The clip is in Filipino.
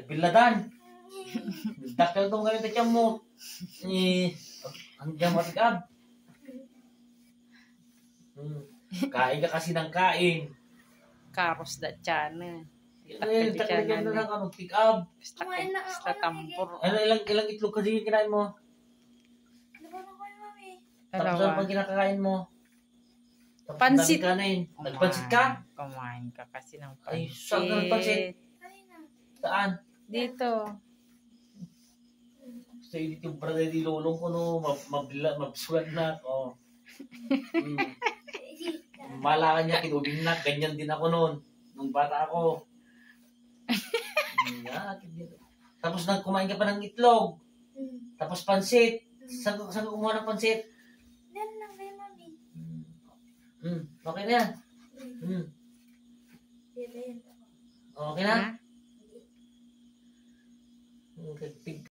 Biladan. Dakal tong ganito tiyan mo. Hanggang matikab. Kain ka kasi ng kain. Karos da tiyan. Takal ka na lang ka mag-pick-up. Basta tampor. Ilang itlog kasi yung kinain mo? Tapos ano pang kinakain mo? Pansit. Nagpansit ka? Kumain ka kasi ng pansit. Ay, saan ka nagpansit? Saan? Dito. Gusto yun yung brother ni Lolong ko, no? Mabsulat na. Oh. Mala ka niya, kinubing na. Ganyan din ako noon. Nung bata ako. Tapos kumain ka pa ng itlog. Tapos pansit. Saan ka kumuha ng pansit? Yan lang kay mami. Okay na yan. Okay na? Okay.